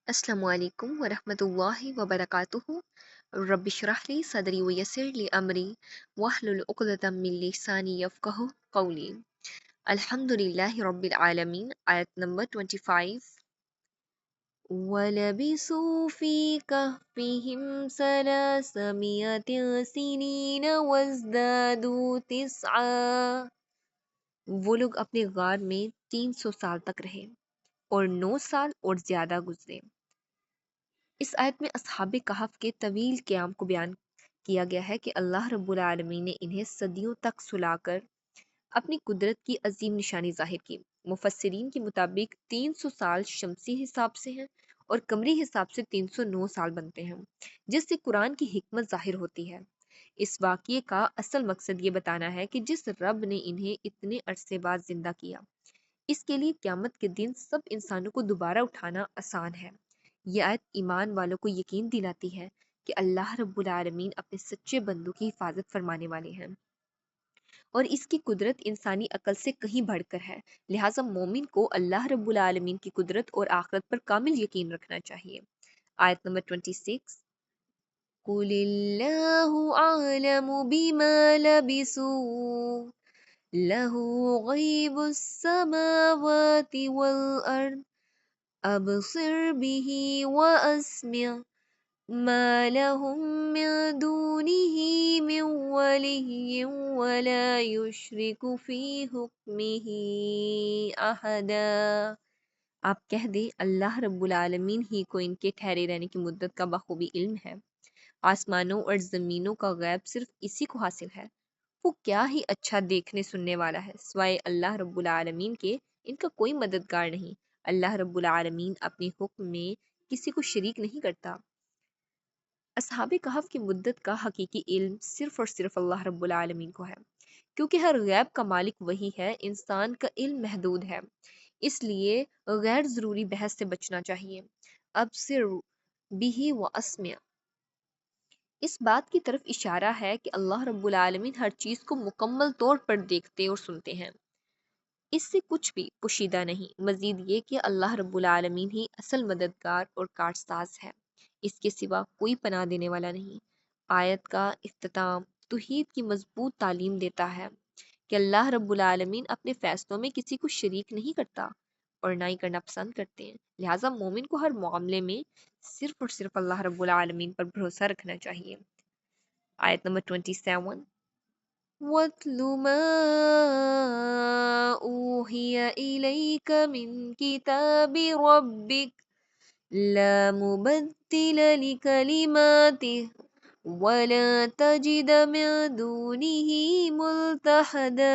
अस्सलामु अलैकुम वरहमतुल्लाहि वबरकातुहू। रब्बि इश्रह ली सदरी वयस्सिर ली अमरी वहलुल उक़दतम मिन लिसानी यफ़क़हू क़ौली। अल्हम्दुलिल्लाहि रब्बिल आलमीन। आयत नंबर 25। वलबिसू फ़ी कहफ़िहिम सलासमियतिन सिनीन वज़दादू तिस्आ। वो लोग अपने गार में 300 साल तक रहे और 9 साल और ज्यादा गुजरे। इस आयत में असहाबे कहफ के तवील क़याम को बयान किया गया है कि अल्लाह रब्बुल आलमीन ने इन्हें सदियों तक सुलाकर अपनी कुदरत की अजीम निशानी जाहिर की। मुफस्सिरीन के मुताबिक 300 साल शमसी हिसाब से हैं और कमरी हिसाब से 309 साल बनते हैं, जिससे कुरान की हिकमत जाहिर होती है। इस वाक़ये का असल मकसद ये बताना है कि जिस रब ने इन्हें इतने अरसे बाद जिंदा किया, इसके लिए क़यामत के दिन सब इंसानों को दोबारा उठाना आसान है। ये आयत ईमान वालों को यकीन दिलाती है कि अल्लाह रब्बुल आलमीन अपने सच्चे बंदों की हिफाजत फरमाने वाले हैं और इसकी कुदरत इंसानी अकल से कहीं बढ़कर है। लिहाजा मोमिन को अल्लाह रब्बुल आलमीन की कुदरत और आखिरत पर कामिल यकीन रखना चाहिए। आयत नंबर 26। कुलिल्लाहु आलमु बिमा लबिसू लहू गैबुस समावाति वल अर्द अबसिर बिही व अस्मिअ मा लहुम मिन दूनिही मिन वलिय्यिन वला युश्रिकु फी हुक्मिही अहदा। आप कह दें, अल्लाह रब्बुल आलमीन ही को इनके ठहरे रहने की मुद्दत का बखूबी इल्म है। आसमानों और ज़मीनों का गैब सिर्फ इसी को हासिल है। वो क्या ही अच्छा देखने सुनने वाला है। सिवाय अल्लाह रब्बुल आलमीन के इनका कोई मददगार नहीं। अल्लाह रब्बुल आलमीन अपने हुक्म में किसी को शरीक नहीं करता। असहाबे कहफ की मुद्दत का हकीकी इल्म सिर्फ और सिर्फ अल्लाह रब्बुल आलमीन को है, क्योंकि हर गैब का मालिक वही है। इंसान का इल्म महदूद है, इसलिए गैर ज़रूरी बहस से बचना चाहिए। अब सिर्फ बिही व अस्मिया इस बात की तरफ इशारा है कि अल्लाह रब्बुल आलमीन हर चीज़ को मुकम्मल तौर पर देखते और सुनते हैं। इससे कुछ भी पोशीदा नहीं। मजीद ये कि अल्लाह रब्बुल आलमीन ही असल मददगार और कारसाज है, इसके सिवा कोई पनाह देने वाला नहीं। आयत का इख्तिताम तौहीद की मजबूत तालीम देता है कि अल्लाह रब्बुल आलमीन अपने फैसलों में किसी को शरीक नहीं करता और ना ही करना पसंद करते हैं। लिहाजा मोमिन को हर मामले में सिर्फ और सिर्फ अल्लाह रब्बुल आलमीन पर भरोसा रखना चाहिए। आयत नंबर 27। वत्लु मा ऊहिया इलैका मिन किताबि रब्बिक ला मुबद्दिल लिकलिमातिहि वला तजिद मिन दूनिही मुल्तहदा।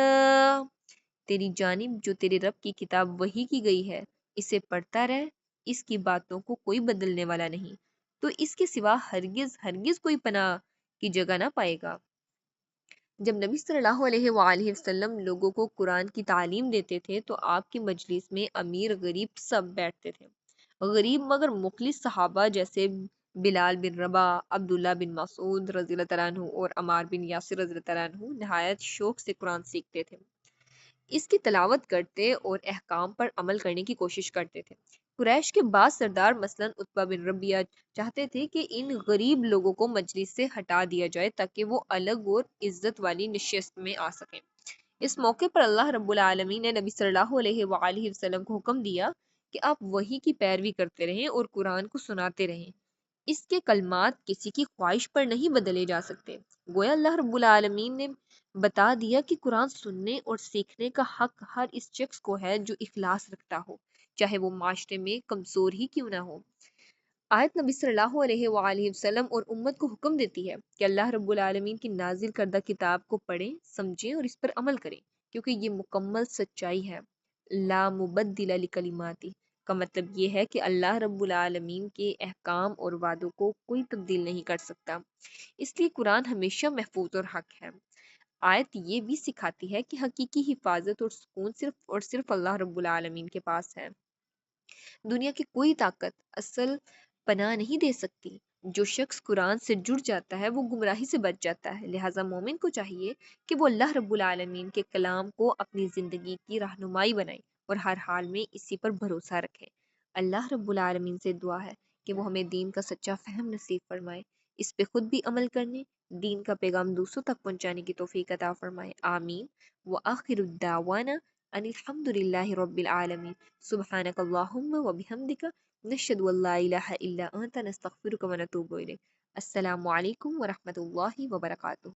तेरी जानिब जो तेरे रब की किताब वही की गई है, इसे पढ़ता रह, इसकी बातों को कोई बदलने वाला नहीं, तो इसके सिवा हरगिज हरगिज कोई पनाह की जगह ना पाएगा। जब नबी सल्लल्लाहु अलैहि वसल्लम लोगों को कुरान की तालीम देते थे तो आपकी मजलिस में अमीर गरीब सब बैठते थे। गरीब मगर मुखलिस सहाबा जैसे बिलाल बिन रबा, अब्दुल्ला बिन मसूद रज़ी अल्लाह तआला अन्हु और अमार बिन यासिर रज़ी अल्लाह तआला अन्हु नहायत शौक से कुरान सीखते थे, इसकी तलावत करते और अहकाम पर अमल करने की कोशिश करते थे। कुरैश के बाद सरदार मसलन उत्बा बिन रबिया चाहते थे कि इन गरीब लोगों को मजलिस से हटा दिया जाए ताकि वो अलग और इज्जत वाली नशिस्त में आ सकें। इस मौके पर अल्लाह रब्बुल आलमीन ने नबी सल्लल्लाहु अलैहि वसल्लम को हुक्म दिया कि आप वही की पैरवी करते रहें और कुरान को सुनाते रहें। इसके कलमात किसी की ख्वाहिश पर नहीं बदले जा सकते। गोया अल्लाह रब्बुल आलमीन ने बता दिया कि कुरान सुनने और सीखने का हक हर इस शख्स को है जो इखलास रखता हो, चाहे वो माशरे में कमजोर ही क्यों ना हो। आयत नबी सल्लल्लाहु अलैहि वसल्लम और उम्मत को हुक्म देती है कि अल्लाह रब्बुल आलमीन की नाजिल करदा किताब को पढ़ें, समझें और इस पर अमल करें, क्योंकि ये मुकम्मल सच्चाई है। ला मुबद्दिल लिकलिमाती का मतलब ये है कि अल्लाह रब्बुल आलमीन के अहकाम और वादों को कोई तब्दील नहीं कर सकता, इसलिए कुरान हमेशा महफूज और हक है। आयत ये भी सिखाती है कि हकीकी हिफाजत और सुकून सिर्फ और सिर्फ अल्लाह रब्बुल आलमीन के पास है। दुनिया की कोई ताकत असल पनाह नहीं दे सकती। जो शख्स कुरान से जुड़ जाता है वो गुमराही से बच जाता है। लिहाजा मोमिन को चाहिए कि वो अल्लाह रब्बुल आलमीन के कलाम को अपनी ज़िंदगी की रहनुमाई बनाए और हर हाल में इसी पर भरोसा रखे। اللہ رب العالمین سے دعا ہے کہ وہ ہمیں دین کا سچا فہم نصیب فرمائے، اس پہ خود بھی عمل کرنے، دین کا پیغام دوسروں تک پہنچانے کی توفیق عطا فرمائے، آمین۔ وآخر الدعوانا ان الحمد للہ رب العالمین، سبحانک اللہم وبحمدک، نشہد ان لا الہ الا انت، نستغفرک ونتوب الیک۔ السلام علیکم ورحمۃ اللہ وبرکاتہ۔